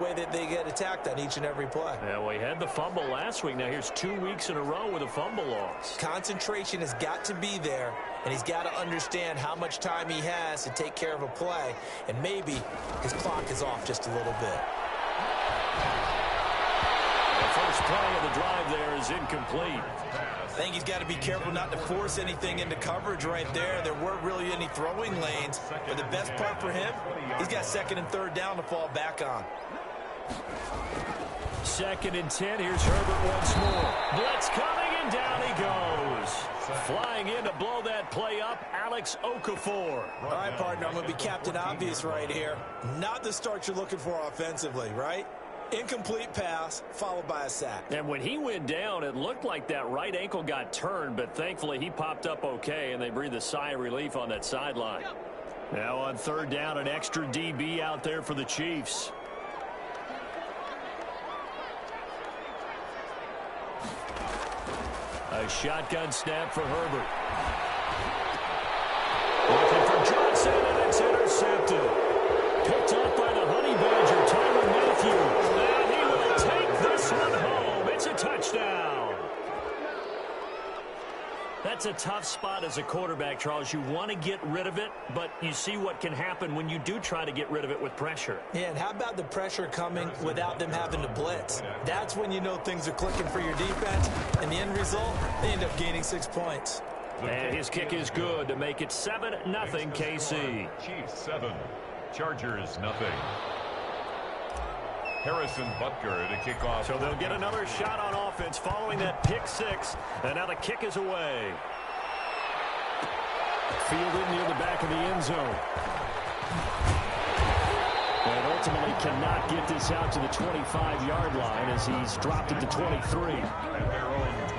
way that they get attacked on each and every play. Yeah, well, he had the fumble last week. Now here's 2 weeks in a row with a fumble loss. Concentration has got to be there, and he's got to understand how much time he has to take care of a play, and maybe his clock is off just a little bit. The first play of the drive there is incomplete. I think he's got to be careful not to force anything into coverage right there. There weren't really any throwing lanes, but the best part for him, he's got 2nd and 3rd down to fall back on. 2nd and 10. Here's Herbert once more. Blitz coming, and down he goes. Flying in to blow that play up, Alex Okafor. All right, partner, I'm going to be Captain Obvious right here. Not the start you're looking for offensively, right? Incomplete pass, followed by a sack. And when he went down, it looked like that right ankle got turned, but thankfully he popped up okay, and they breathed a sigh of relief on that sideline. Now on 3rd down, an extra DB out there for the Chiefs. A shotgun snap for Herbert. Looking for Johnson, and it's intercepted. Picked up by the Honey Badger, Tyrann Mathieu. And he will take this one home. It's a touchdown. That's a tough spot as a quarterback, Charles. You want to get rid of it, but you see what can happen when you do try to get rid of it with pressure. Yeah, and how about the pressure coming without them having to blitz? That's when you know things are clicking for your defense, and the end result, they end up gaining 6 points. And his kick is good to make it 7-0 KC. Chiefs 7, Chargers 0. Harrison Butker to kick off. So they'll get another shot on offense following that pick 6. And now the kick is away. Fielded near the back of the end zone. And ultimately cannot get this out to the 25-yard line as he's dropped it to 23.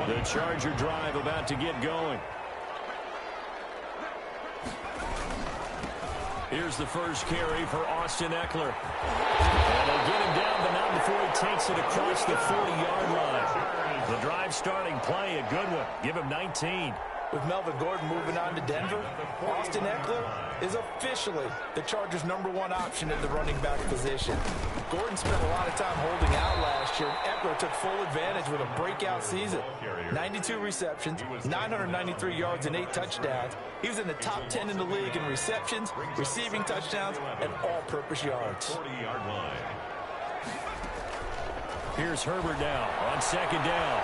The Charger drive about to get going. Here's the first carry for Austin Ekeler. And they'll get him down, but not before he takes it across the 40-yard line. The drive starting play, a good one. Give him 19. With Melvin Gordon moving on to Denver, Austin Ekeler is officially the Chargers' #1 option at the running back position. Gordon spent a lot of time holding out last year, and Ekeler took full advantage with a breakout season. 92 receptions, 993 yards, and 8 touchdowns. He was in the top 10 in the league in receptions, receiving touchdowns, and all-purpose yards. 40-yard line. Here's Herbert now on 2nd down.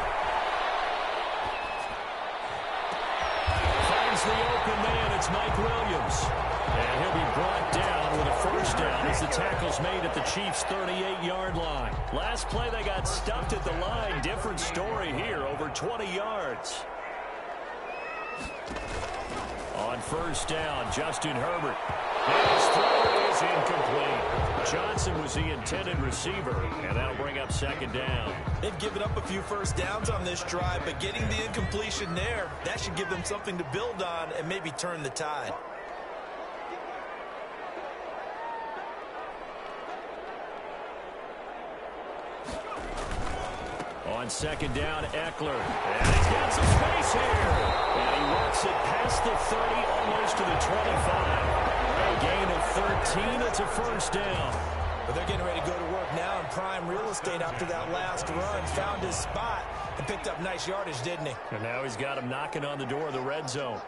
Finds the open man. It's Mike Williams. And he'll be brought down with a first down as the tackle's made at the Chiefs' 38-yard line. Last play, they got stuffed at the line. Different story here, over 20 yards. On 1st down, Justin Herbert. His throw is incomplete. Johnson was the intended receiver, and that'll bring up 2nd down. They've given up a few first downs on this drive, but getting the incompletion there, that should give them something to build on and maybe turn the tide. On 2nd down, Ekeler. And he's got some space here. And he works it past the 30, almost to the 25. A gain of 13. It's a first down. But they're getting ready to go to work now in prime real estate after that last run. Found his spot and picked up nice yardage, didn't he? And now he's got him knocking on the door of the red zone.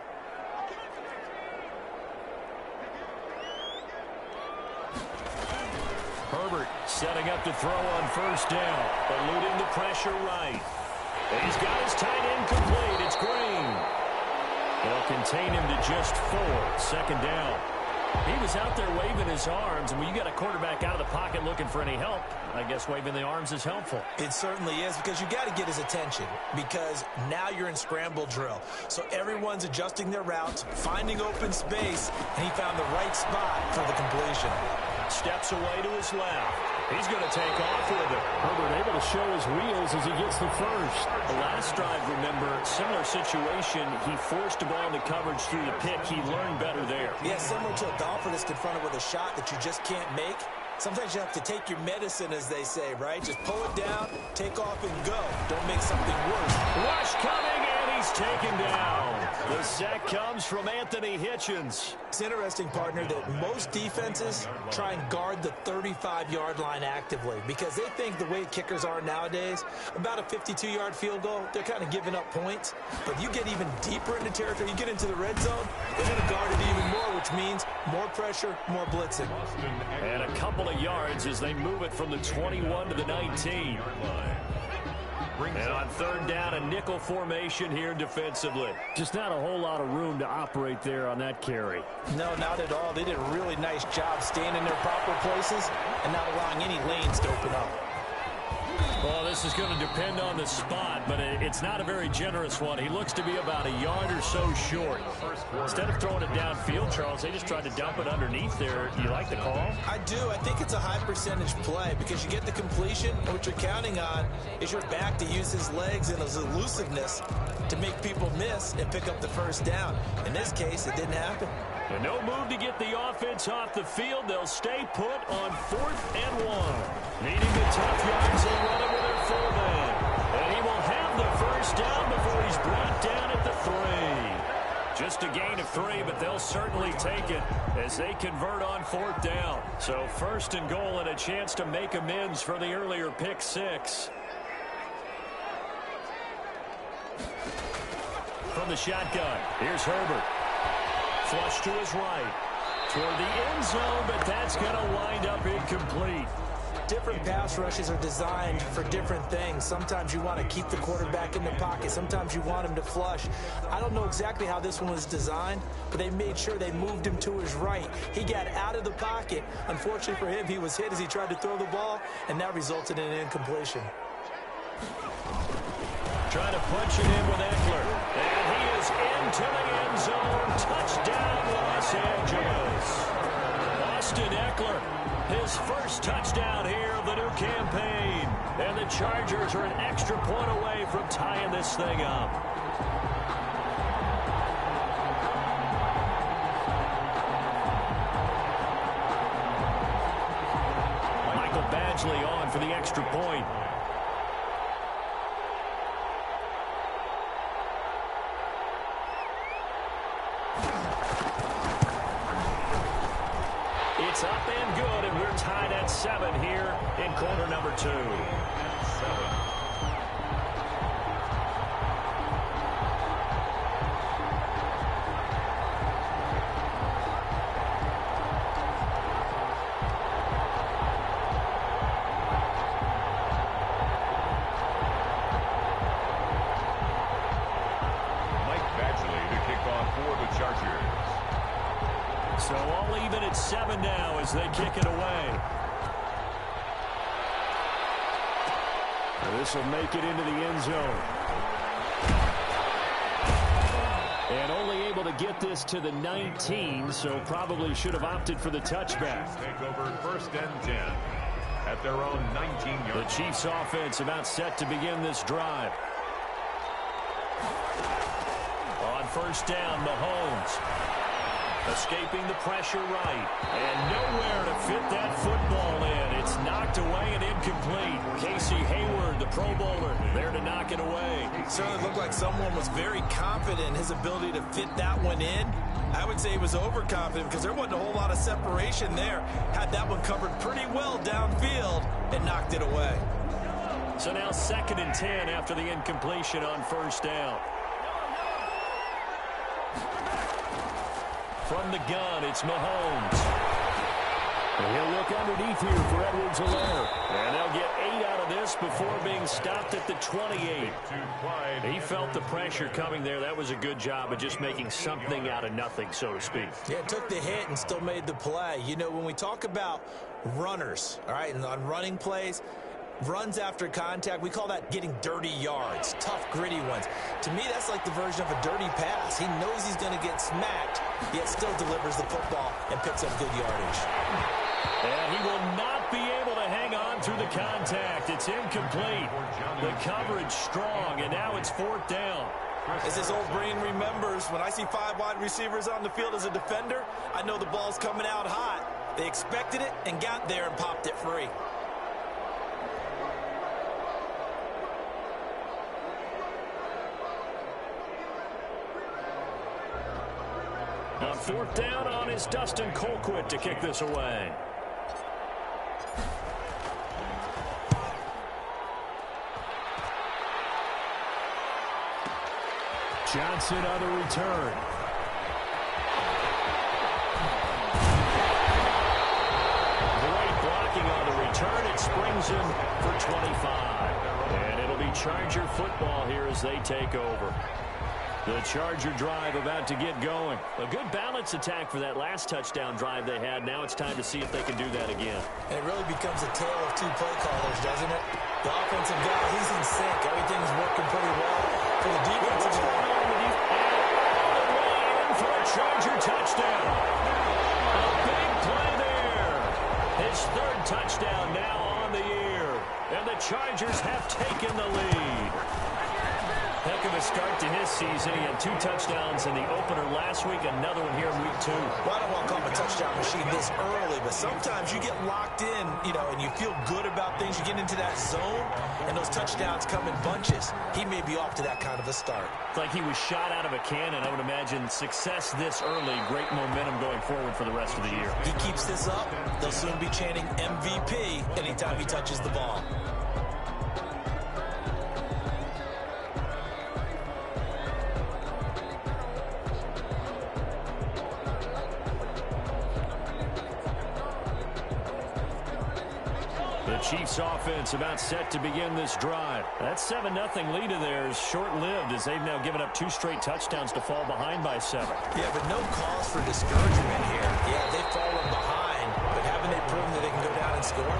Herbert setting up to throw on 1st down, eluding the pressure right. And he's got his tight end complete. It's Green. They'll contain him to just 4. 2nd down. He was out there waving his arms, and when you got a quarterback out of the pocket looking for any help, I guess waving the arms is helpful. It certainly is, because you got to get his attention, because now you're in scramble drill. So everyone's adjusting their routes, finding open space, and he found the right spot for the completion. Steps away to his left. He's going to take off with it. Herbert able to show his wheels as he gets the first. The last drive, remember, similar situation. He forced the ball into coverage through the pick. He learned better there. Yeah, similar to a golfer that's confronted with a shot that you just can't make. Sometimes you have to take your medicine, as they say, right? Just pull it down, take off, and go. Don't make something worse. Rush coming, and he he's taken down. The sack comes from Anthony Hitchens. It's interesting, partner, that most defenses try and guard the 35-yard line actively because they think the way kickers are nowadays, about a 52-yard field goal, they're kind of giving up points. But you get even deeper into territory, you get into the red zone, they're going to guard it even more, which means more pressure, more blitzing. And a couple of yards as they move it from the 21 to the 19. And on third down, a nickel formation here defensively. Just not a whole lot of room to operate there on that carry. No, not at all. They did a really nice job staying in their proper places and not allowing any lanes to open up. Well, this is going to depend on the spot, but it's not a very generous one. He looks to be about a yard or so short. Instead of throwing it downfield, Charles, they just tried to dump it underneath there. You like the call? I do. I think it's a high percentage play because you get the completion, and what you're counting on is your back to use his legs and his elusiveness to make people miss and pick up the first down. In this case, it didn't happen. And no move to get the offense off the field. They'll stay put on 4th and 1. Needing the tough yards, they run it with their fullback. And he will have the first down before he's brought down at the 3. Just a gain of 3, but they'll certainly take it as they convert on 4th down. So 1st and goal and a chance to make amends for the earlier pick 6. From the shotgun, here's Herbert. Flush to his right. Toward the end zone, but that's going to wind up incomplete. Different pass rushes are designed for different things. Sometimes you want to keep the quarterback in the pocket. Sometimes you want him to flush. I don't know exactly how this one was designed, but they made sure they moved him to his right. He got out of the pocket. Unfortunately for him, he was hit as he tried to throw the ball, and that resulted in an incompletion. Trying to punch it in with Eckler. And he is into the end zone. Touchdown, Los Angeles. Austin Eckler, his first touchdown here of the new campaign. And the Chargers are an extra point away from tying this thing up. Michael Badgley on for the extra point. It's up and good, and we're tied at 7 here in quarter number 2. Mike Badgley to kick off for the Chargers. So all even at 7 now as they kick it away. This will make it into the end zone. And only able to get this to the 19, so probably should have opted for the touchback. Take over 1st and 10 at their own 19-yard. The Chiefs offense about set to begin this drive. On 1st down, Mahomes. Escaping the pressure right. And nowhere to fit that football in. It's knocked away and incomplete. Casey Hayward, the Pro Bowler, there to knock it away. It certainly looked like someone was very confident in his ability to fit that one in. I would say he was overconfident because there wasn't a whole lot of separation there. Had that one covered pretty well downfield and knocked it away. So now 2nd and 10 after the incompletion on 1st down. From the gun, it's Mahomes. And he'll look underneath here for Edwards-Helaire. And they'll get 8 out of this before being stopped at the 28. He felt the pressure coming there. That was a good job of just making something out of nothing, so to speak. Yeah, took the hit and still made the play. You know, when we talk about runners, all right, and on running plays, runs after contact, we call that getting dirty yards, tough, gritty ones. To me, that's like the version of a dirty pass. He knows he's going to get smacked, yet still delivers the football and picks up good yardage. And he will not be able to hang on through the contact. It's incomplete. The coverage strong, and now it's 4th down. As his old brain remembers, when I see 5 wide receivers on the field as a defender, I know the ball's coming out hot. They expected it and got there and popped it free. On fourth down on is Dustin Colquitt to kick this away. Johnson on the return. Great blocking on the return. It springs him for 25. And it'll be Charger football here as they take over. The Charger drive about to get going. A good balance attack for that last touchdown drive they had. Now it's time to see if they can do that again. And it really becomes a tale of two play callers, doesn't it? The offensive guy, he's in sync. Everything's working pretty well. For the defensive guy, for a Charger touchdown. A big play there. His third touchdown now on the year. And the Chargers have taken the lead. Heck of a start to his season. He had 2 touchdowns in the opener last week, another one here in week 2. Well, I don't want to call him a touchdown machine this early, but sometimes you get locked in, and you feel good about things. You get into that zone, and those touchdowns come in bunches. He may be off to that kind of a start. It's like he was shot out of a cannon. I would imagine success this early, great momentum going forward for the rest of the year. He keeps this up, they'll soon be chanting MVP anytime he touches the ball. Chiefs offense about set to begin this drive. That 7-0 lead of theirs short-lived as they've now given up 2 straight touchdowns to fall behind by 7. Yeah, but no cause for discouragement here. Yeah, they've fallen behind, but haven't they proven that they can go down and score?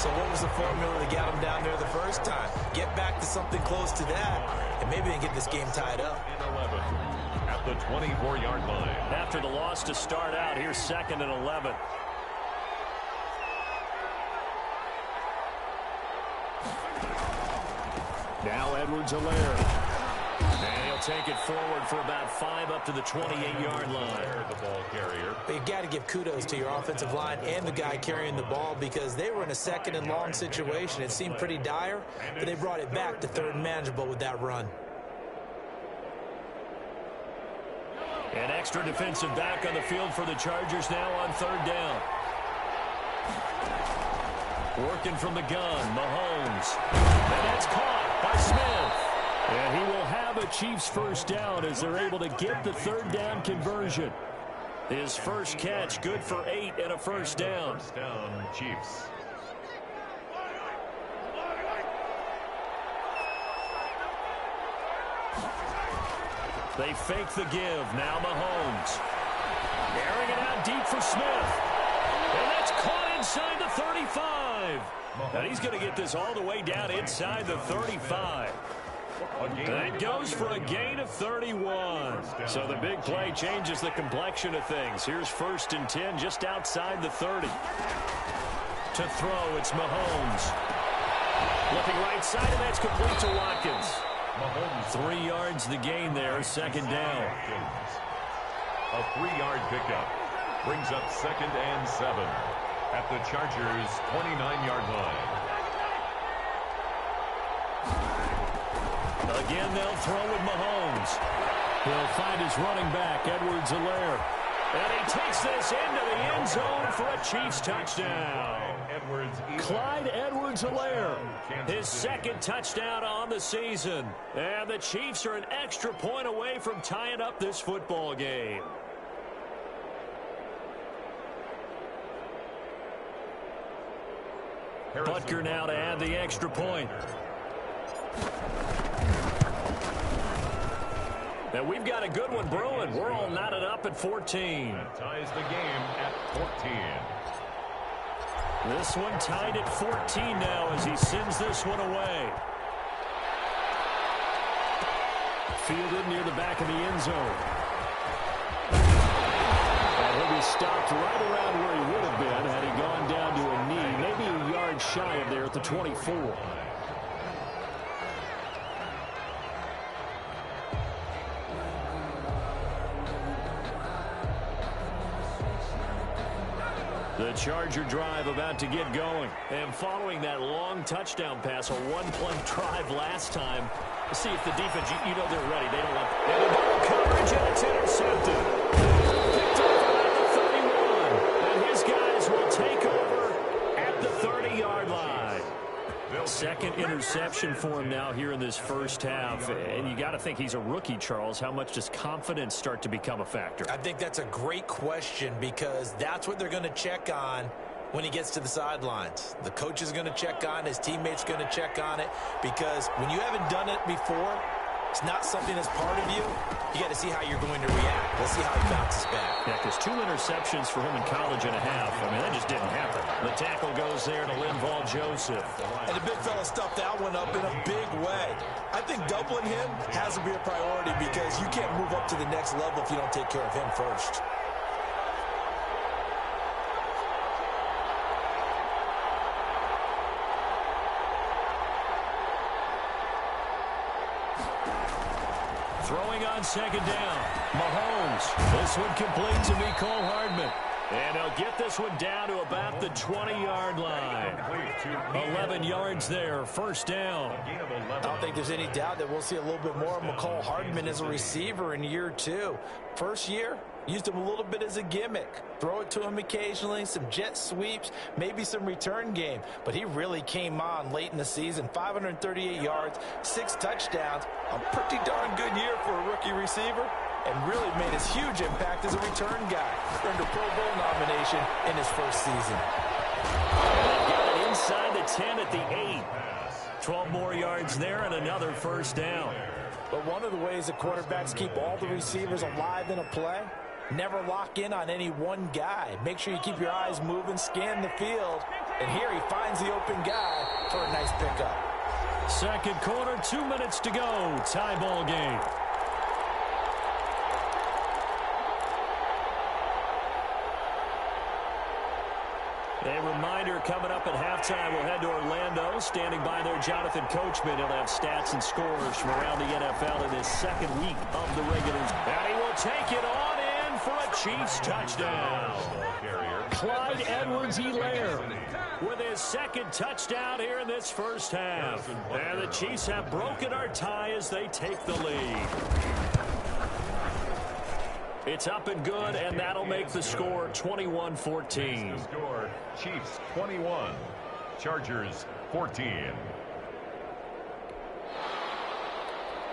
So what was the formula to get them down there the first time? Get back to something close to that, and maybe they get this game tied up. 11 at the 24-yard line. After the loss to start out, here's 2nd and 11. Now Edwards-Helaire. And he'll take it forward for about 5 up to the 28-yard line. The ball carrier. But you got to give kudos to your offensive line and the guy carrying the ball because they were in a 2nd and long situation. It seemed pretty dire, but they brought it back to 3rd and manageable with that run. An extra defensive back on the field for the Chargers now on 3rd down. Working from the gun, Mahomes. And that's caught by Smith. And he will have a Chiefs first down as they're able to get the 3rd down conversion. His first catch, good for 8 and a first down. First down, Chiefs. They fake the give. Now Mahomes. Airing it out deep for Smith. And that's caught inside the 35. And he's going to get this all the way down inside the 35. That goes for a gain of 31. So the big play changes the complexion of things. Here's 1st and 10 just outside the 30. To throw, it's Mahomes. Looking right side, and that's complete to Watkins. 3 yards the gain there, 2nd down. A 3-yard pickup brings up 2nd and 7 at the Chargers' 29-yard line. Again, they'll throw with Mahomes. He'll find his running back, Edwards-Helaire. And he takes this into the end zone for a Chiefs touchdown. Clyde Edwards-Helaire, his 2nd touchdown on the season. And the Chiefs are an extra point away from tying up this football game. Butker now to add the extra point. And we've got a good one brewing. We're all knotted up at 14. That ties the game at 14. This one tied at 14 now as he sends this one away. Fielded near the back of the end zone. And he'll be stopped right around where he would have been had he gone down to a knee, maybe a yard shy of there at the 24. The Charger drive about to get going. And following that long touchdown pass, a one-play drive last time, let's see if the defense, you know they're ready. They don't want double coverage, and it's intercepted. Second interception for him now here in this first half. And you got to think he's a rookie, Charles. How much does confidence start to become a factor? I think that's a great question because that's what they're going to check on when he gets to the sidelines. The coach is going to check on it. His teammates going to check on it because when you haven't done it before, it's not something that's part of you. You got to see how you're going to react. Let's see how he bounces back. Yeah, because 2 interceptions for him in college and a half. I mean, that just didn't happen. The tackle goes there to Linval Joseph. And the big fella stuffed that one up in a big way. I think doubling him has to be a priority because you can't move up to the next level if you don't take care of him first. Throwing on second down. Mahomes. This one complete to Mecole Hardman. And he'll get this one down to about the 20-yard line. 11 yards there. First down. I don't think there's any doubt that we'll see a little bit more of Mecole Hardman as a receiver in year 2. First year, used him a little bit as a gimmick. Throw it to him occasionally, some jet sweeps, maybe some return game. But he really came on late in the season. 538 yards, 6 touchdowns. A pretty darn good year for a rookie receiver. And really made his huge impact as a return guy. Earned a Pro Bowl nomination in his first season. And they've got it inside the 10 at the 8. 12 more yards there and another first down. But one of the ways that quarterbacks keep all the receivers alive in a play, never lock in on any one guy. Make sure you keep your eyes moving, scan the field. And here he finds the open guy for a nice pickup. Second quarter, 2 minutes to go. Tie ball game. A reminder, coming up at halftime, we'll head to Orlando. Standing by there, Jonathan Coachman. He'll have stats and scores from around the NFL in his second week of the regular. And he will take it on in for a Chiefs touchdown. Clyde Edwards-Helaire with his second touchdown here in this first half. And the Chiefs have broken our tie as they take the lead. It's up and good, and that'll make the score 21-14. The score, Chiefs 21, Chargers 14.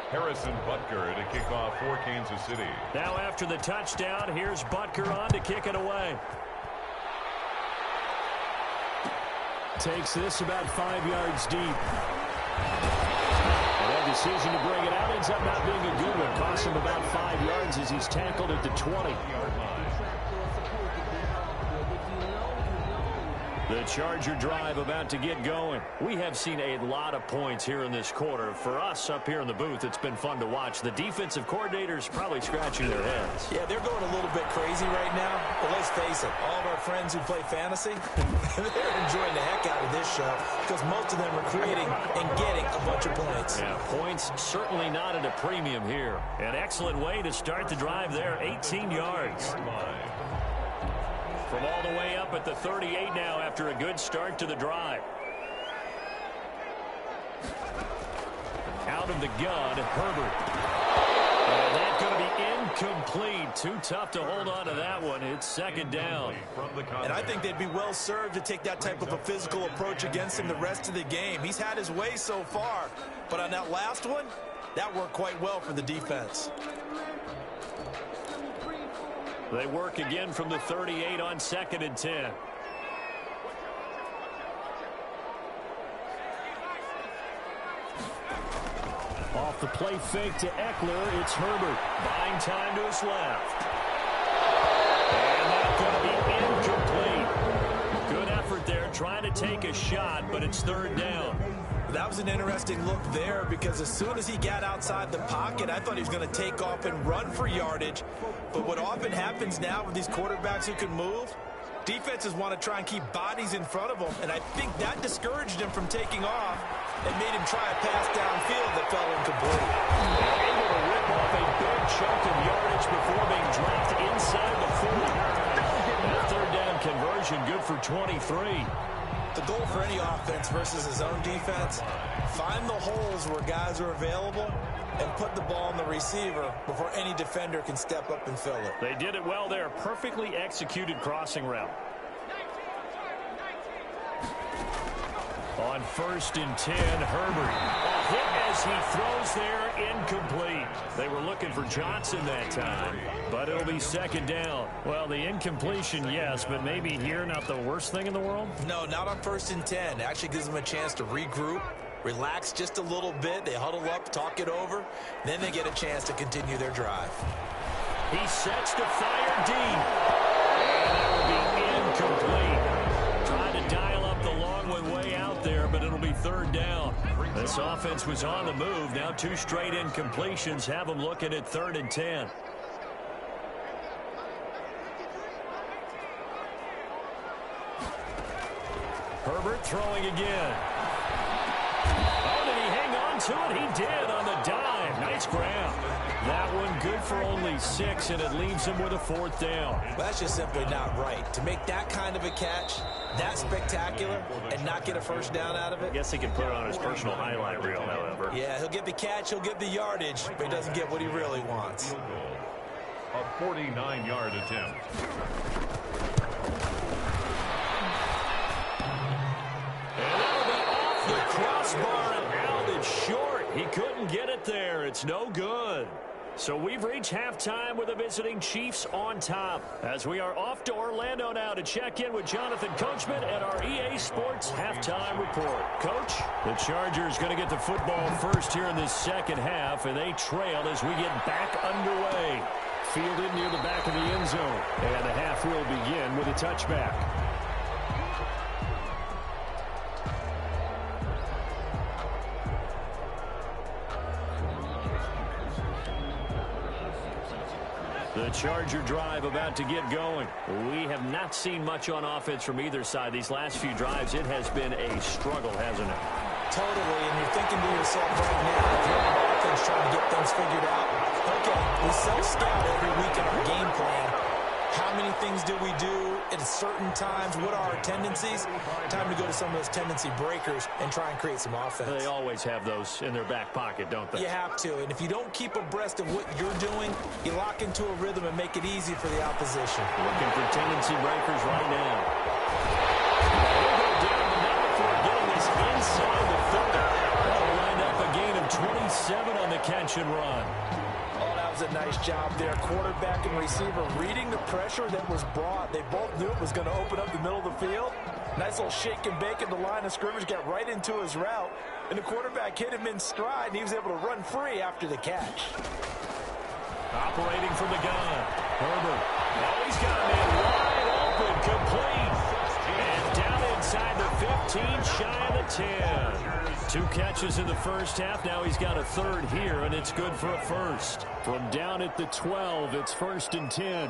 Harrison Butker to kick off for Kansas City. Now after the touchdown, here's Butker on to kick it away. Takes this about 5 yards deep. That decision to bring it out ends up not being a good one. Costs him about 5 yards as he's tackled at the 20-yard line. The Charger drive about to get going. We have seen a lot of points here in this quarter. For us up here in the booth, it's been fun to watch. The defensive coordinators probably scratching their heads. Yeah, they're going a little bit crazy right now. But let's face it, all of our friends who play fantasy, they're enjoying the heck out of this show because most of them are creating and getting a bunch of points. Yeah, points certainly not at a premium here. An excellent way to start the drive there, 18 yards. From all the way up at the 38 now after a good start to the drive. Out of the gun, Herbert. And that's going to be incomplete. Too tough to hold on to that one. It's second down. And I think they'd be well served to take that type of a physical approach against him the rest of the game. He's had his way so far. But on that last one, that worked quite well for the defense. They work again from the 38 on 2nd and 10. Off the play fake to Eckler, it's Herbert. Buying time to his left. And that's going to be incomplete. Good effort there, trying to take a shot, but it's third down. That was an interesting look there because as soon as he got outside the pocket, I thought he was going to take off and run for yardage. But what often happens now with these quarterbacks who can move, defenses want to try and keep bodies in front of them. And I think that discouraged him from taking off and made him try a pass downfield that fell incomplete. Able to rip off a big chunk of yardage before being dropped inside the 40. That third down conversion good for 23. The goal for any offense versus his own defense, find the holes where guys are available and put the ball on the receiver before any defender can step up and fill it. They did it well there. Perfectly executed crossing route. On 1st and 10, Herbert. A hit as he throws there, incomplete. They were looking for Johnson that time, but it'll be 2nd down. Well, the incompletion, yes, but maybe here not the worst thing in the world? No, not on 1st and 10. It actually gives them a chance to regroup, relax just a little bit. They huddle up, talk it over. Then they get a chance to continue their drive. He sets to fire deep. And that will be incomplete. Trying to dial up the long one way out there, but it'll be 3rd down. This offense was on the move. Now 2 straight incompletions have them looking at 3rd and 10. Herbert throwing again. Oh, did he hang on to it? He did on the dive. Nice grab. That one good for only 6, and it leaves him with a 4th down. Well, that's just simply not right. To make that kind of a catch, that spectacular, and not get a 1st down out of it. I guess he can put it on his personal highlight reel, however. Yeah, he'll get the catch, he'll get the yardage, but he doesn't get what he really wants. A 49-yard attempt. And that'll be off the crossbar and out. It's short. He couldn't get it there. It's no good. So we've reached halftime with the visiting Chiefs on top, as we are off to Orlando now to check in with Jonathan Coachman at our EA Sports Halftime Report. Coach, the Chargers going to get the football first here in this 2nd half, and they trail as we get back underway. Fielded near the back of the end zone, and the half will begin with a touchback. The Charger drive about to get going. We have not seen much on offense from either side. These last few drives, it has been a struggle, hasn't it? Totally, and you're thinking to yourself right now, if you're on offense trying to get things figured out, okay, we self-scout every week in our game plan. How many things do we do at certain times? What are our tendencies? Time to go to some of those tendency breakers and try and create some offense. They always have those in their back pocket, don't they? You have to, and if you don't keep abreast of what you're doing, you lock into a rhythm and make it easy for the opposition. Looking for tendency breakers right now. They'll go down the middle before getting this inside the 30. That'll wind up a gain of 27 on the catch and run. A nice job there. Quarterback and receiver reading the pressure that was brought. They both knew it was going to open up the middle of the field. Nice little shake and bake at the line of scrimmage, got right into his route, and the quarterback hit him in stride, and he was able to run free after the catch. Operating from the gun, Herbert. Oh, he's got a man wide open, complete. And down inside the 15, shy of the 10. 2 catches in the 1st half. Now he's got a 3rd here, and it's good for a 1st. From down at the 12, it's 1st and 10.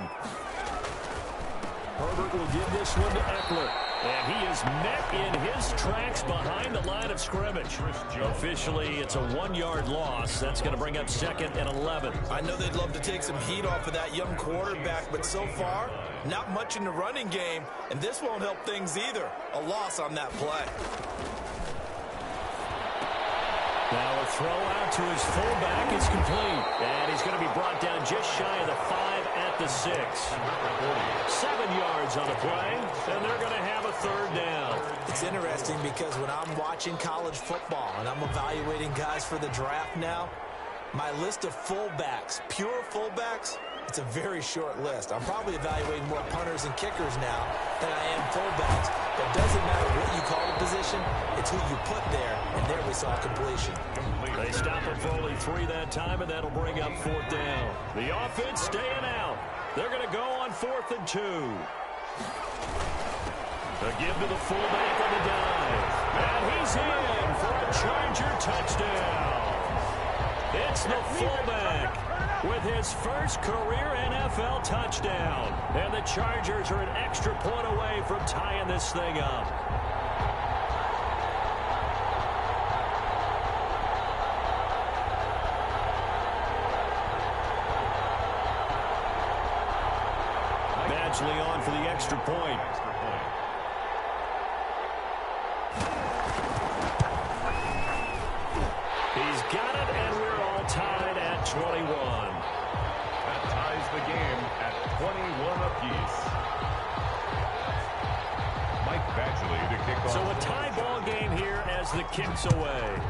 Herbert will give this one to Eckler. And he is met in his tracks behind the line of scrimmage. Officially, it's a 1-yard loss. That's going to bring up 2nd and 11. I know they'd love to take some heat off of that young quarterback, but so far, not much in the running game, and this won't help things either. A loss on that play. Now a throw out to his fullback is complete. And he's going to be brought down just shy of the 5 at the 6. 7 yards on the play, and they're going to have a 3rd down. It's interesting because when I'm watching college football and I'm evaluating guys for the draft now, my list of fullbacks, pure fullbacks, it's a very short list. I'm probably evaluating more punters and kickers now than I am fullbacks. But it doesn't matter what you call the position, it's who you put there, and there we saw completion. They stop him for only 3 that time, and that'll bring up 4th down. The offense staying out. They're going to go on 4th and 2. A give to the fullback on the dive. And he's in for a Charger touchdown. It's the fullback with his first career NFL touchdown. And the Chargers are an extra point away from tying this thing up. Badgley on for the extra point. He's got it, and we're all tied at 21. That ties the game at 21 apiece. Mike Badgley to kick off. So a tie ball game here as the kick's away.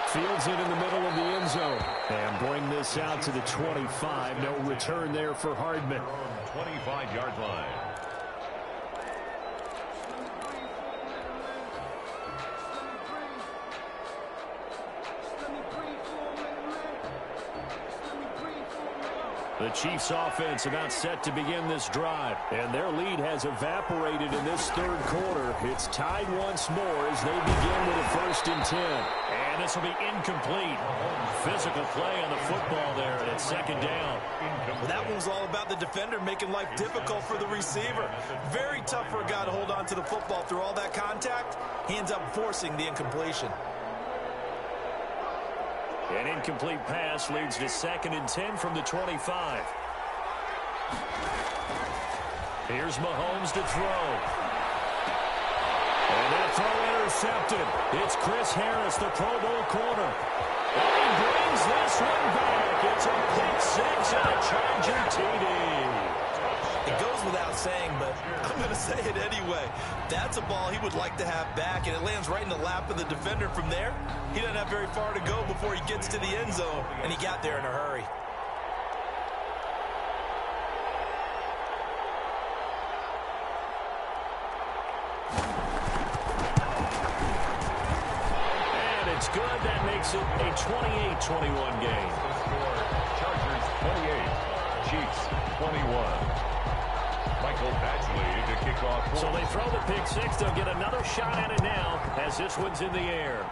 Fields it in the middle of the end zone. And bring this out to the 25. No return there for Hardman. 25-yard line. The Chiefs offense about set to begin this drive. And their lead has evaporated in this third quarter. It's tied once more as they begin with a 1st and 10. And this will be incomplete. Physical play on the football there, and it's 2nd down. Well, that one was all about the defender making life difficult for the receiver. Very tough for a guy to hold on to the football through all that contact. He ends up forcing the incompletion. An incomplete pass leads to 2nd and 10 from the 25. Here's Mahomes to throw. And that throw intercepted. It's Chris Harris, the Pro Bowl corner. And he brings this one back. It's a pick six and a Charger TD. It goes without saying, but I'm going to say it anyway. That's a ball he would like to have back, and it lands right in the lap of the defender from there. He doesn't have very far to go before he gets to the end zone, and he got there in a hurry. And it's good. That makes it a 28-21 game. Chargers 28, Chiefs 21. Michael Badgley to kick off. So they throw the pick six. They'll get another shot at it now as this one's in the air.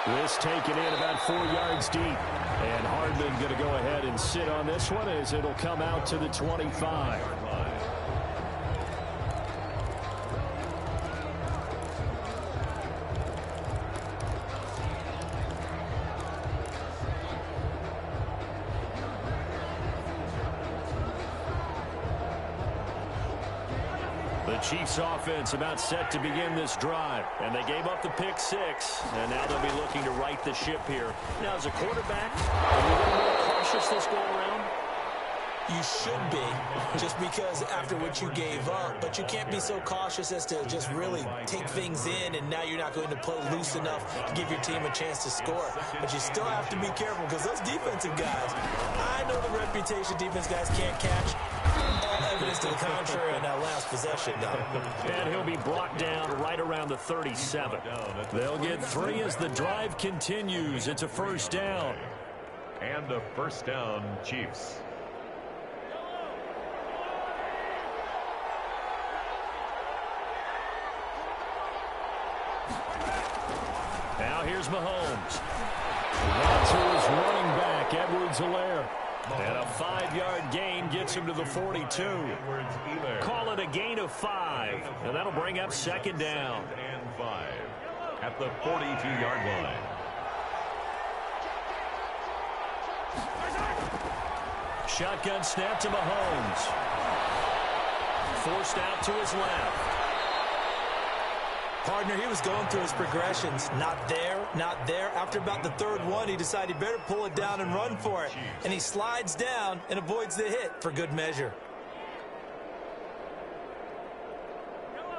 This taken in about 4 yards deep. And Hardman going to go ahead and sit on this one as it'll come out to the 25. Chiefs offense about set to begin this drive. And they gave up the pick six. And now they'll be looking to right the ship here. Now, as a quarterback, are you a little more cautious this go around? You should be, just because after what you gave up, but you can't be so cautious as to just really take things in, and now you're not going to play loose enough to give your team a chance to score. But you still have to be careful, because those defensive guys, I know the reputation defense guys can't catch. All evidence to the contrary on that last possession, though. And he'll be brought down right around the 37. They'll get 3 as the drive continues. It's a 1st down. And a 1st down, Chiefs. Now here's Mahomes. That's to his running back, Edwards-Helaire. And a 5-yard gain gets him to the 42. Call it a gain of 5. And that'll bring up 2nd down. And 5 at the 42-yard line. Shotgun snap to Mahomes. Forced out to his left. Partner, he was going through his progressions. Not there, not there. After about the 3rd one, he decided he better pull it down and run for it. And he slides down and avoids the hit for good measure.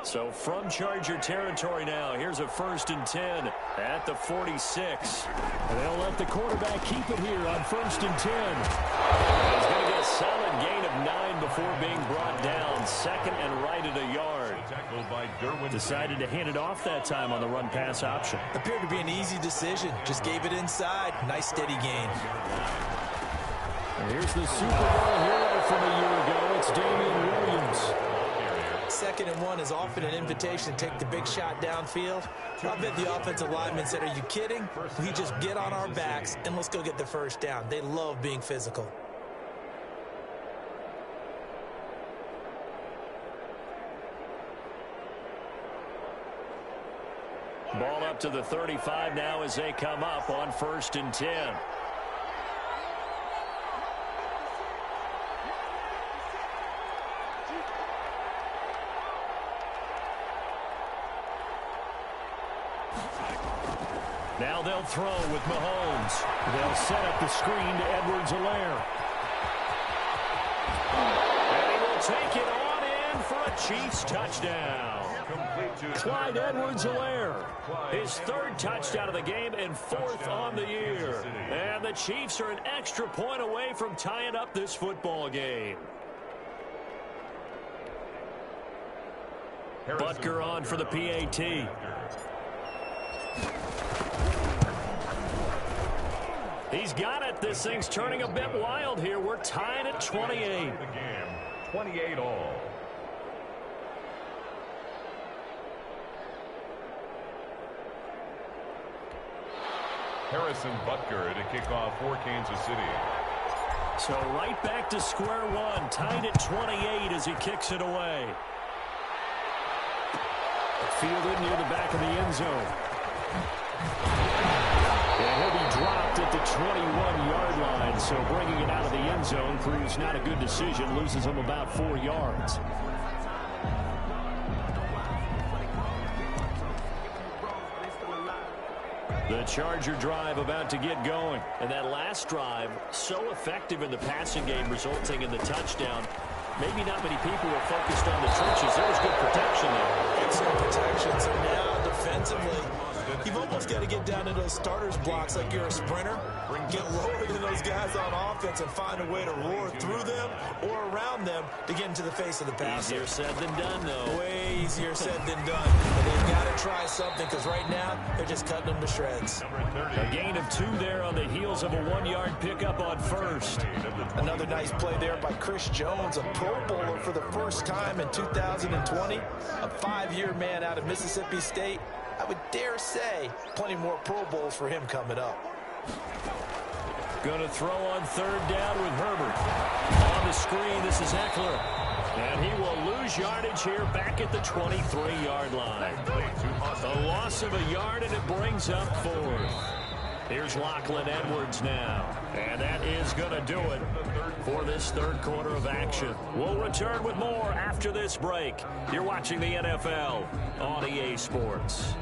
So from Charger territory now, here's a 1st and 10 at the 46. And they'll let the quarterback keep it here on 1st and 10. He's going to get a solid gain of 9 before being brought down. 2nd and right at a yard. Decided to hand it off that time on the run-pass option. Appeared to be an easy decision. Just gave it inside. Nice steady gain. And here's the Super Bowl hero from a year ago. It's Damian Williams. 2nd and 1 is often an invitation to take the big shot downfield. I bet the offensive lineman said, are you kidding? We just get on our backs and let's go get the 1st down. They love being physical. Ball up to the 35 now as they come up on 1st and 10. Now they'll throw with Mahomes. They'll set up the screen to Edwards-Helaire. take it on in for a Chiefs touchdown. Clyde Edwards-Helaire, his third touchdown of the game and fourth on the year. And the Chiefs are an extra point away from tying up this football game. Butker on for the PAT. He's got it. This thing's turning a bit wild here. We're tied at 28. 28 all. Harrison Butker to kick off for Kansas City. So right back to square one, tied at 28 as he kicks it away. Fielded near the back of the end zone. And he'll be dropped at the 21-yard line, so bringing it out of the end zone proves not a good decision, loses him about 4 yards. The Charger drive about to get going. And that last drive, so effective in the passing game, resulting in the touchdown. Maybe not many people were focused on the trenches. There was good protection there. Excellent protection. So now, defensively, you've almost got to get down to those starters blocks like you're a sprinter. Get lower than those guys on offense and find a way to roar through them or around them to get into the face of the passer. Easier said than done, though. Way easier said than done. But they've got to try something because right now they're just cutting them to shreds. A gain of 2 there on the heels of a 1-yard pickup on first. Another nice play there by Chris Jones, a Pro Bowler for the first time in 2020. A 5-year man out of Mississippi State. I would dare say plenty more Pro Bowls for him coming up. Going to throw on third down with Herbert. On the screen, this is Eckler. And he will lose yardage here back at the 23-yard line. A loss of a yard, and it brings up 4th. Here's Lachlan Edwards now. And that is going to do it for this third quarter of action. We'll return with more after this break. You're watching the NFL on EA Sports.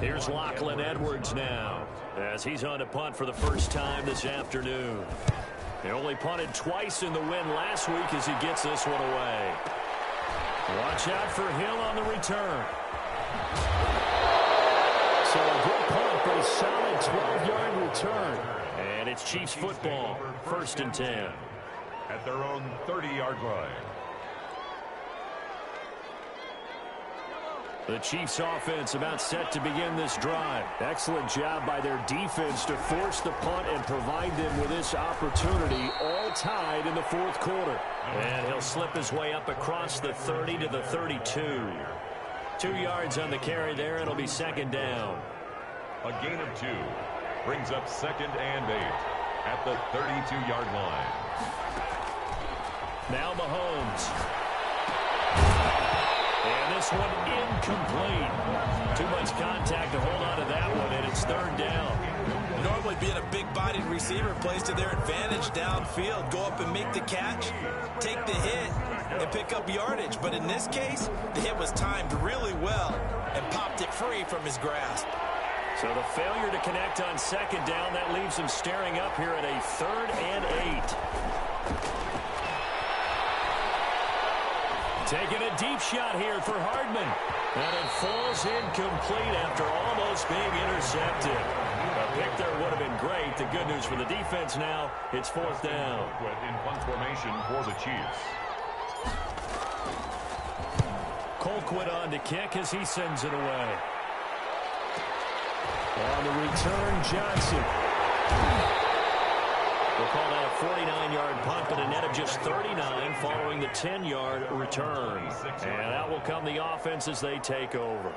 Here's Lachlan Edwards now as he's on to punt for the first time this afternoon. They only punted twice in the win last week as he gets this one away. Watch out for Hill on the return. So a good punt, but a solid 12-yard return. And it's Chiefs football, 1st and 10. At their own 30-yard line. The Chiefs offense about set to begin this drive. Excellent job by their defense to force the punt and provide them with this opportunity, all tied in the 4th quarter. And he'll slip his way up across the 30 to the 32. 2 yards on the carry there. It'll be 2nd down. A gain of 2 brings up 2nd and 8 at the 32-yard line. Now Mahomes. And this one incomplete. Too much contact to hold on to that one, and it's 3rd down. Normally being a big-bodied receiver plays to their advantage downfield. Go up and make the catch, take the hit, and pick up yardage. But in this case, the hit was timed really well and popped it free from his grasp. So the failure to connect on 2nd down, that leaves him staring up here at a 3rd and 8. Taking a deep shot here for Hardman. And it falls incomplete after almost being intercepted. A pick there would have been great. The good news for the defense now, it's 4th down. In punt formation for the Chiefs. Colquitt on to kick as he sends it away. On the return, Johnson. We'll call that a 49-yard punt, but a net of just 39 following the 10-yard return. And that will come the offense as they take over.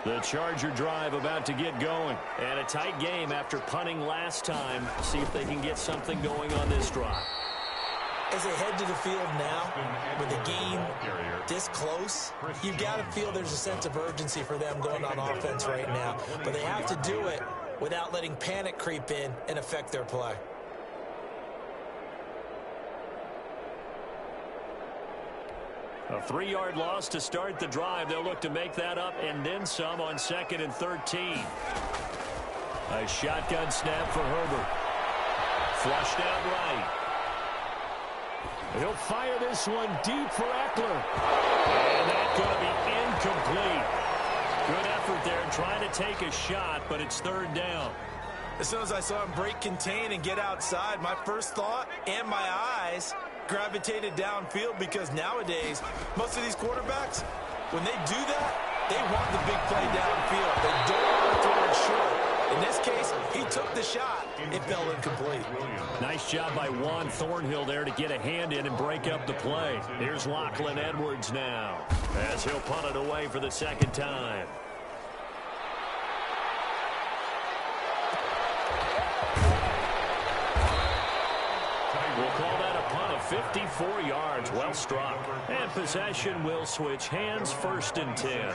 The Charger drive about to get going. And a tight game after punting last time. See if they can get something going on this drive. As they head to the field now, with the game this close, you've got to feel there's a sense of urgency for them going on offense right now. But they have to do it without letting panic creep in and affect their play. A 3-yard loss to start the drive. They'll look to make that up and then some on 2nd and 13. A shotgun snap for Herbert. Flushed out right. He'll fire this one deep for Eckler. And that's going to be incomplete. Good effort there trying to take a shot, but it's third down. As soon as I saw him break contain and get outside, my first thought and my eyes gravitated downfield, because nowadays, most of these quarterbacks, when they do that, they want the big play downfield. They don't want to throw it short. In this case, he took the shot. It fell incomplete. Nice job by Juan Thornhill there to get a hand in and break up the play. Here's Lachlan Edwards now, as he'll punt it away for the second time. We'll call that a punt of 54 yards. Well struck. And possession will switch hands, 1st and 10.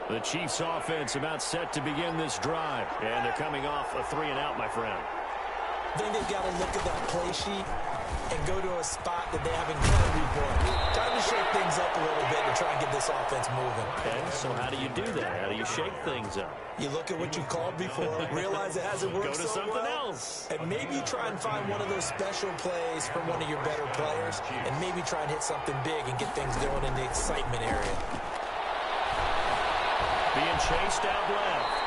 The Chiefs offense about set to begin this drive. And they're coming off a 3-and-out, my friend. I think they've got to look at that play sheet and go to a spot that they haven't gone before. Time to shake things up a little bit to try and get this offense moving. Okay, so how do you do that? How do you shake things up? You look at what you called before, realize it hasn't worked Go to so something well, else. and maybe try and find one of those special plays from one of your better players, and maybe try and hit something big and get things going in the excitement area. Being chased out left.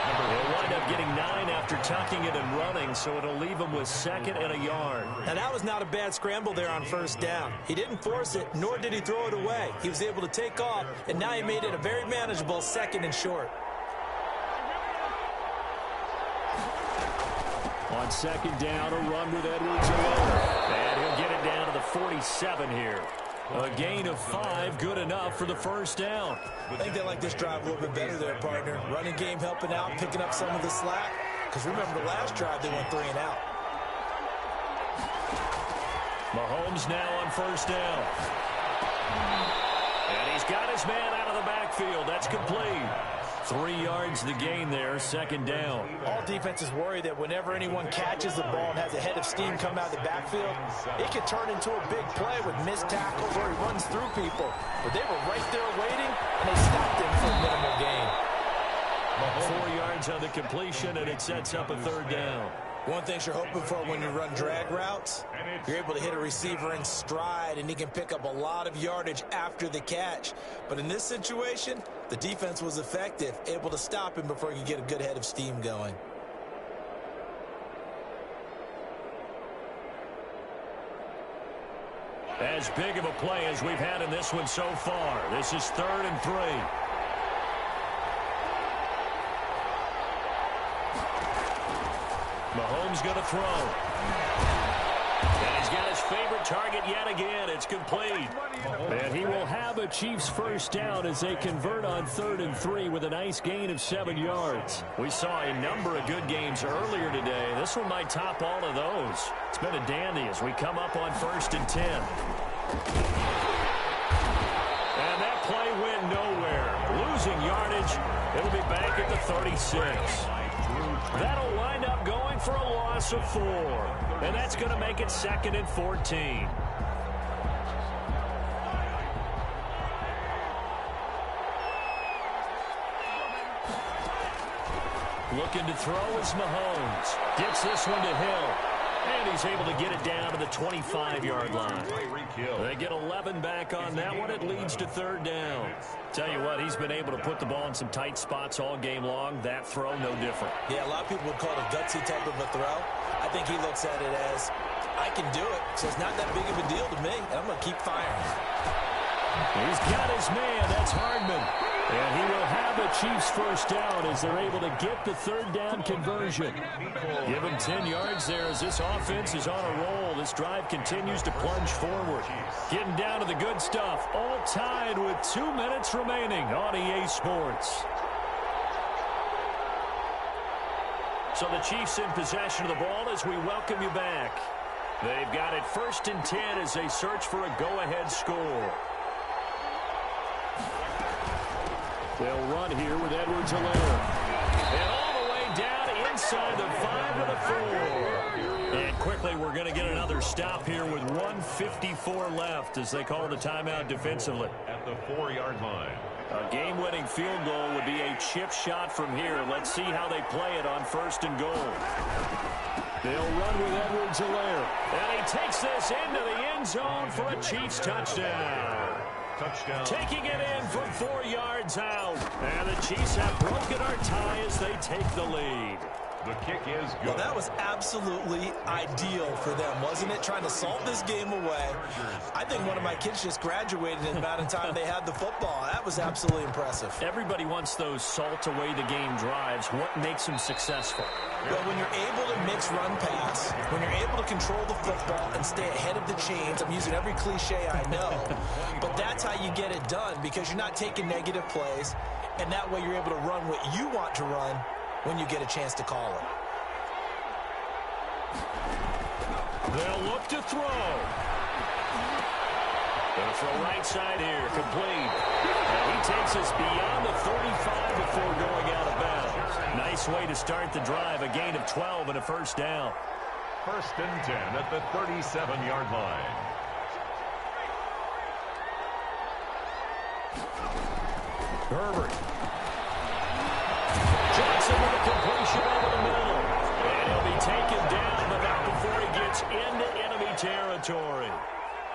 He'll wind up getting 9 after tucking it and running, so it'll leave him with 2nd and a yard. Now, that was not a bad scramble there on 1st down. He didn't force it, nor did he throw it away. He was able to take off, and now he made it a very manageable 2nd and short. On 2nd down, a run with Edwards alone. And he'll get it down to the 47 here. A gain of 5, good enough for the 1st down. I think they like this drive a little bit better there, partner. Running game helping out, picking up some of the slack. Because remember, the last drive they went 3-and-out. Mahomes now on 1st down. And he's got his man out of the backfield. That's complete. 3 yards the gain there, 2nd down. All defenses worry that whenever anyone catches the ball and has a head of steam come out of the backfield, it could turn into a big play with missed tackles or he runs through people. But they were right there waiting, and they stopped him for a minimal gain. 4 yards on the completion, and it sets up a 3rd down. One thing you're hoping for when you run drag routes, you're able to hit a receiver in stride, and he can pick up a lot of yardage after the catch. But in this situation, the defense was effective, able to stop him before he could get a good head of steam going. As big of a play as we've had in this one so far. This is 3rd and 3. Mahomes going to throw. And he's got his favorite target yet again. It's complete. And he will have a Chiefs 1st down as they convert on 3rd and 3 with a nice gain of 7 yards. We saw a number of good games earlier today. This one might top all of those. It's been a dandy as we come up on 1st and 10. And that play went nowhere. Losing yardage. It'll be back at the 36. That'll wind up going for a loss of 4. And that's going to make it 2nd and 14. Looking to throw is Mahomes. Gets this one to Hill. And he's able to get it down to the 25-yard line. They get 11 back on that one. It leads to 3rd down. Tell you what, he's been able to put the ball in some tight spots all game long. That throw, no different. Yeah, a lot of people would call it a gutsy type of a throw. I think he looks at it as, I can do it, so it's not that big of a deal to me, and I'm going to keep firing. He's got his man. That's Hardman. And he will have a Chiefs 1st down as they're able to get the 3rd down conversion. Give him 10 yards there as this offense is on a roll. This drive continues to plunge forward. Getting down to the good stuff. All tied with 2 minutes remaining on EA Sports. So the Chiefs in possession of the ball as we welcome you back. They've got it 1st and 10 as they search for a go-ahead score. They'll run here with Edwards-Helaire. And all the way down inside the 5 to the 4. And quickly, we're going to get another stop here with 1:54 left as they call the timeout defensively. At the 4-yard line. A game-winning field goal would be a chip shot from here. Let's see how they play it on 1st and goal. They'll run with Edwards-Helaire. And he takes this into the end zone for a Chiefs touchdown. Touchdown. Taking it in from 4 yards out. And the Chiefs have broken our tie as they take the lead. The kick is good. Well, that was absolutely ideal for them, wasn't it? Trying to salt this game away. I think one of my kids just graduated in the amount of time they had the football. That was absolutely impressive. Everybody wants those salt away the game drives. What makes them successful? Well, when you're able to mix run pass, when you're able to control the football and stay ahead of the chains, I'm using every cliche I know, but that's how you get it done because you're not taking negative plays, and that way you're able to run what you want to run when you get a chance to call it. They'll look to throw. They'll throw right side here, complete. And he takes us beyond the 35 before going out of bounds. Nice way to start the drive, a gain of 12 and a first down. 1st and 10 at the 37-yard line. Herbert. Johnson with a completion over the middle. And he'll be taken down, but not before he gets into enemy territory.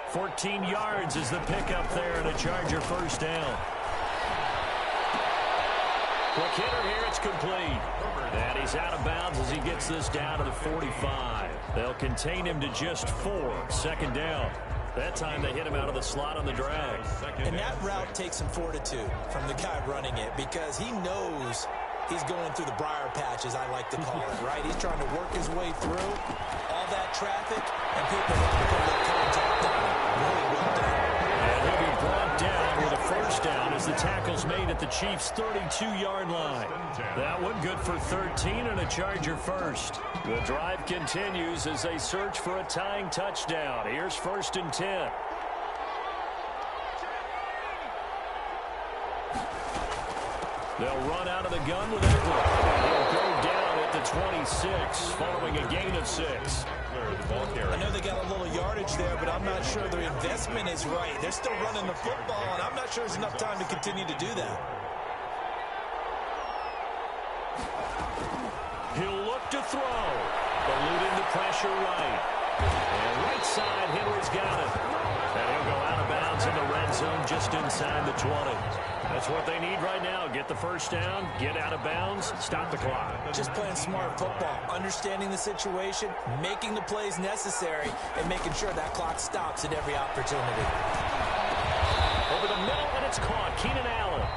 14 yards is the pickup there and a Charger first down. Quick hitter here, it's complete. And he's out of bounds as he gets this down to the 45. They'll contain him to just 4. 2nd down. That time they hit him out of the slot on the drag. And that route takes some fortitude from the guy running it because he knows he's going through the briar patch, as I like to call it, right? He's trying to work his way through all that traffic, and people want to put that contact on him. Really well done. And he'll be brought down with a first down as the tackle's made at the Chiefs' 32-yard line. That one good for 13 and a Charger first. The drive continues as they search for a tying touchdown. Here's 1st and 10. They'll run out of the gun with Eckler. He'll go down at the 26 following a gain of 6. I know they got a little yardage there, but I'm not sure their investment is right. They're still running the football, and I'm not sure there's enough time to continue to do that. He'll look to throw. Eluding the pressure right. And right side, Henry's got it. And he'll go out of bounds in the red zone just inside the 20. That's what they need right now. Get the first down, get out of bounds, stop the clock. Just playing smart football, understanding the situation, making the plays necessary, and making sure that clock stops at every opportunity. Over the middle, and it's caught. Keenan Allen.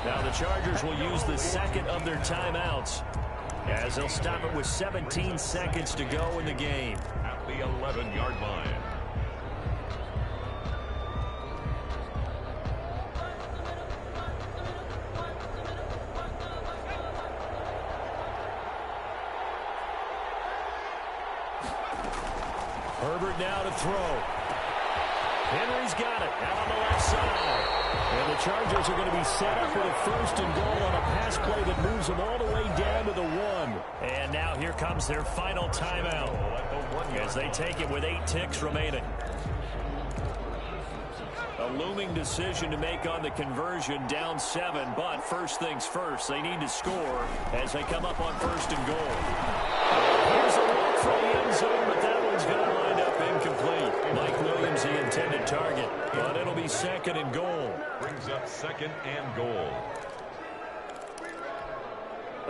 Now the Chargers will use the 2nd of their timeouts as they'll stop it with 17 seconds to go in the game. At the 11-yard line. Herbert now to throw. Henry's got it out on the left side. And the Chargers are going to be set up with a 1st and goal on a pass play that moves them all the way down to the 1. And now here comes their final timeout as they take it with 8 ticks remaining. A looming decision to make on the conversion, down 7, but first things first, they need to score as they come up on 1st and goal. Here's a look for the end zone, but that one's going to wind up incomplete. Mike Williams, the intended target, but it'll be 2nd and goal. Brings up 2nd and goal.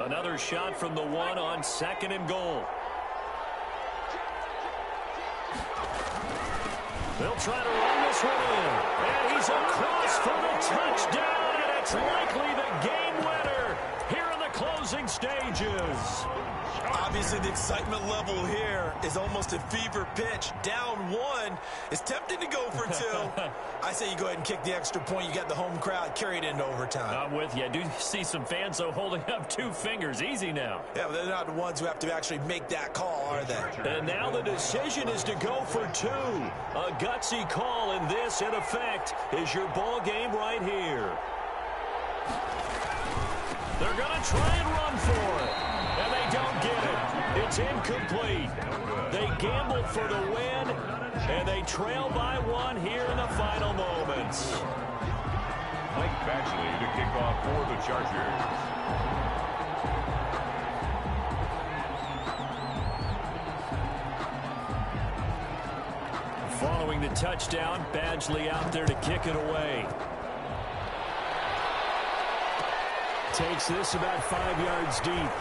Another shot from the 1 on 2nd and goal. They'll try to run this one in. And he's across for the touchdown, and it's likely the game winner here in the closing stages. Obviously, the excitement level here is almost a fever pitch. Down 1. It's tempting to go for 2. I say you go ahead and kick the extra point. You got the home crowd, carry it into overtime. I'm with you. I do see some fans, though, holding up 2 fingers. Easy now. Yeah, but they're not the ones who have to actually make that call, are they? And now the decision is to go for 2. A gutsy call, and this, in effect, is your ball game right here. They're going to try and run for it. And they don't get it. It's incomplete. They gambled for the win, and they trail by 1 here in the final moments. Mike Badgley to kick off for the Chargers. Following the touchdown, Badgley out there to kick it away. Takes this about 5 yards deep.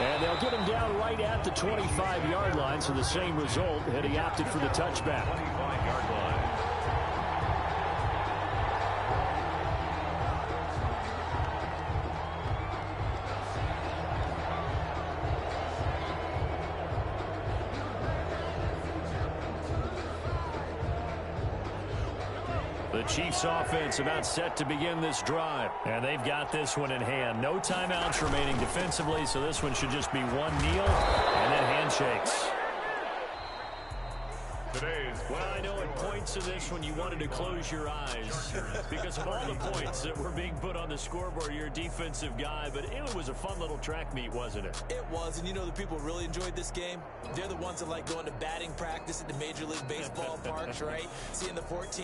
And they'll get him down right at the 25-yard line, so the same result, and he opted for the touchback. 25-yard line. The Chiefs offense about set to begin this drive. And they've got this one in hand. No timeouts remaining defensively, so this one should just be one kneel and then handshakes. Well, I know at points of this when you wanted to close your eyes because of all the points that were being put on the scoreboard. You're a defensive guy, but it was a fun little track meet, wasn't it? It was, and you know the people who really enjoyed this game? They're the ones that like going to batting practice at the Major League Baseball parks, right? Seeing the 14